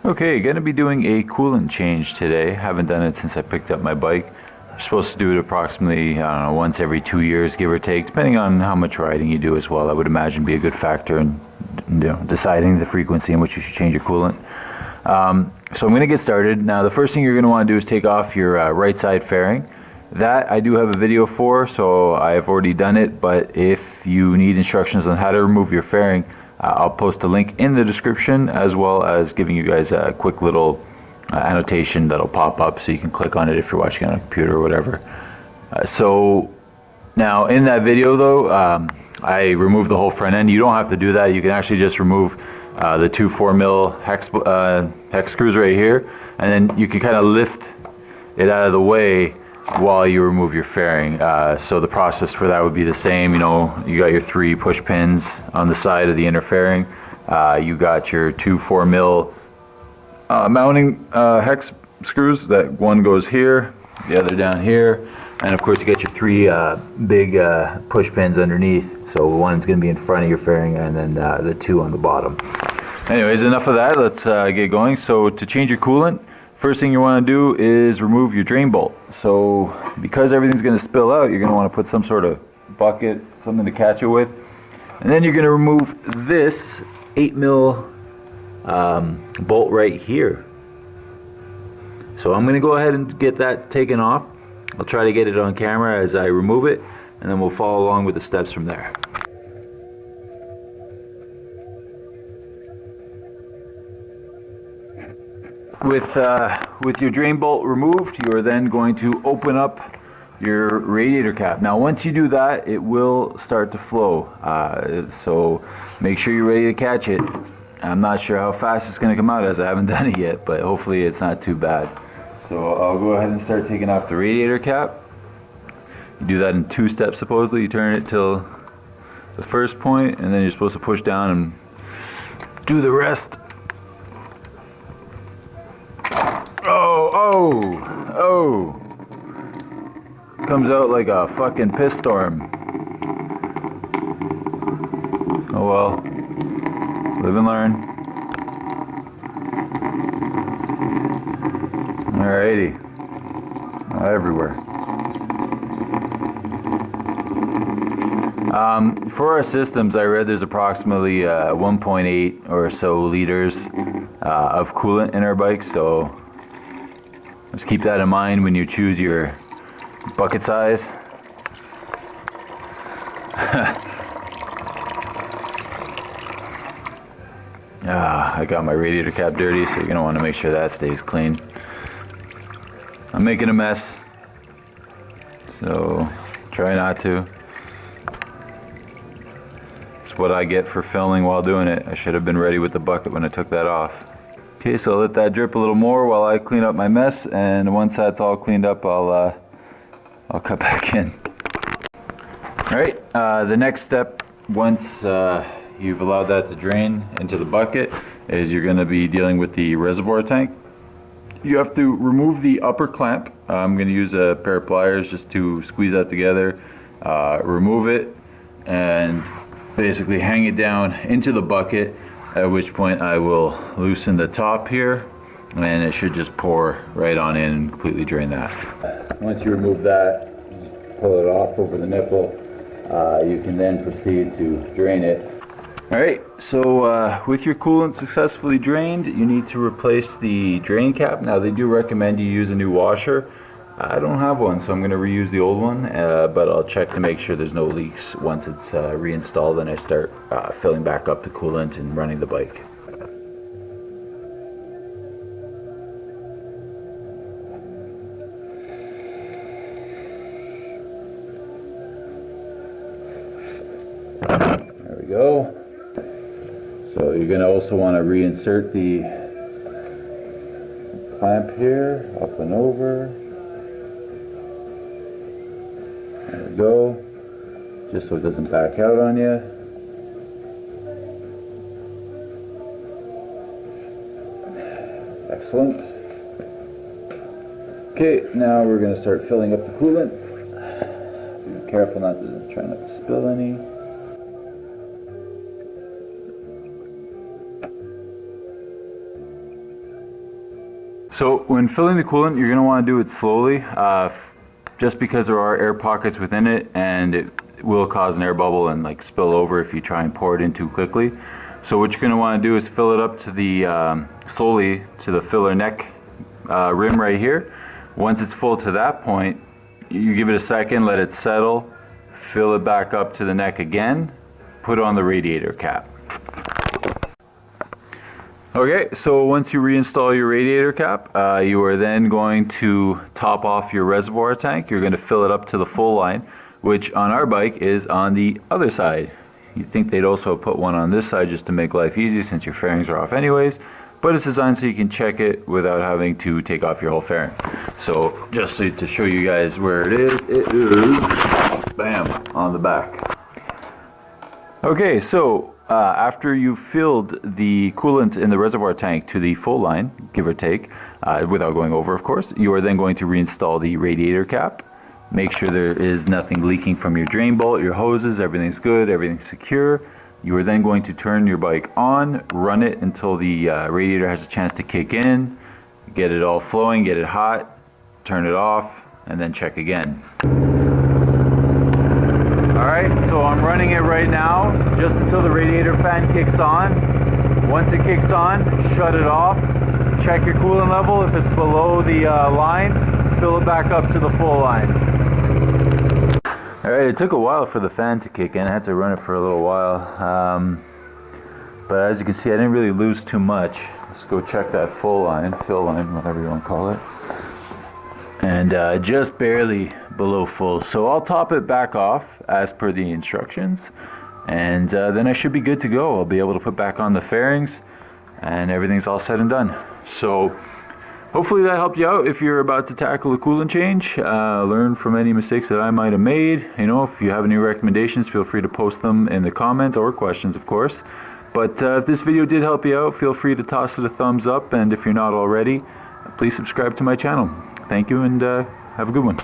Okay, gonna be doing a coolant change today. Haven't done it since I picked up my bike. I'm supposed to do it approximately, I don't know, once every 2 years, give or take, depending on how much riding you do as well. I would imagine be a good factor in deciding the frequency in which you should change your coolant. So I'm gonna get started. Now the first thing you're gonna want to do is take off your right side fairing. That I do have a video for, so I've already done it, but if you need instructions on how to remove your fairing, I'll post a link in the description, as well as giving you guys a quick little annotation that'll pop up so you can click on it if you're watching on a computer or whatever. So now in that video though, I removed the whole front end. You don't have to do that. You can actually just remove the two 4mm hex screws right here, and then you can kind of lift it out of the way while you remove your fairing. So the process for that would be the same. You know, you got your 3 push pins on the side of the inner fairing. You got your two 4mm mounting hex screws. That one goes here, the other down here, and of course you got your 3 big push pins underneath. So one's going to be in front of your fairing, and then the 2 on the bottom. Anyways, enough of that. Let's get going. So to change your coolant, first thing you want to do is remove your drain bolt. So because everything's going to spill out, you're going to want to put some sort of bucket, something to catch it with. And then you're going to remove this 8mm bolt right here. So I'm going to go ahead and get that taken off. I'll try to get it on camera as I remove it, and then we'll follow along with the steps from there. With your drain bolt removed, you are then going to open up your radiator cap. Now once you do that, it will start to flow, so make sure you're ready to catch it. I'm not sure how fast it's going to come out, as I haven't done it yet, but hopefully it's not too bad. So I'll go ahead and start taking off the radiator cap. You do that in 2 steps supposedly. You turn it till the first point, and then you're supposed to push down and do the rest. Oh! Comes out like a fucking piss storm. Oh well. Live and learn. Alrighty. Everywhere. For our systems, I read there's approximately 1.8 or so liters of coolant in our bikes, so just keep that in mind when you choose your bucket size. I got my radiator cap dirty, so you're going to want to make sure that stays clean. I'm making a mess, so try not to. It's what I get for filming while doing it. I should have been ready with the bucket when I took that off. Okay, so I'll let that drip a little more while I clean up my mess, and once that's all cleaned up, I'll cut back in. Alright, the next step, once you've allowed that to drain into the bucket, is you're going to be dealing with the reservoir tank. You have to remove the upper clamp. I'm going to use a pair of pliers just to squeeze that together, remove it, and basically hang it down into the bucket, at which point I will loosen the top here, and it should just pour right on in and completely drain that. Once you remove that, pull it off over the nipple, you can then proceed to drain it. Alright, so with your coolant successfully drained, you need to replace the drain cap. Now they do recommend you use a new washer. I don't have one, so I'm going to reuse the old one, but I'll check to make sure there's no leaks once it's reinstalled and I start filling back up the coolant and running the bike. There we go. So you're going to also want to reinsert the clamp here, up and over. There we go, just so it doesn't back out on you. Excellent. Okay, now we're going to start filling up the coolant. Be careful not to try not to spill any. So when filling the coolant, you're going to want to do it slowly, just because there are air pockets within it, and it will cause an air bubble and like spill over if you try and pour it in too quickly. So what you're going to want to do is fill it up to the slowly to the filler neck rim right here. Once it's full to that point, you give it a second, let it settle, fill it back up to the neck again, put on the radiator cap. Okay, so once you reinstall your radiator cap, you are then going to top off your reservoir tank. You're going to fill it up to the full line, which on our bike is on the other side. You'd think they'd also put one on this side just to make life easy since your fairings are off anyways, but it's designed so you can check it without having to take off your whole fairing. So just to show you guys where it is bam, on the back. Okay, so after you've filled the coolant in the reservoir tank to the full line, give or take, without going over of course, you are then going to reinstall the radiator cap. Make sure there is nothing leaking from your drain bolt, your hoses, everything's good, everything's secure. You are then going to turn your bike on, run it until the radiator has a chance to kick in, get it all flowing, get it hot, turn it off, and then check again. Alright, so I'm running it right now, just until the radiator fan kicks on. Once it kicks on, shut it off, check your coolant level. If it's below the line, fill it back up to the full line. Alright, it took a while for the fan to kick in. I had to run it for a little while. But as you can see, I didn't really lose too much. Let's go check that full line, fill line, whatever you want to call it. And just barely below full. So I'll top it back off as per the instructions. And then I should be good to go. I'll be able to put back on the fairings and everything's all said and done. So hopefully that helped you out if you're about to tackle a coolant change. Learn from any mistakes that I might have made. You know, if you have any recommendations, feel free to post them in the comments, or questions of course. But if this video did help you out, feel free to toss it a thumbs up, and if you're not already, please subscribe to my channel. Thank you, and have a good one.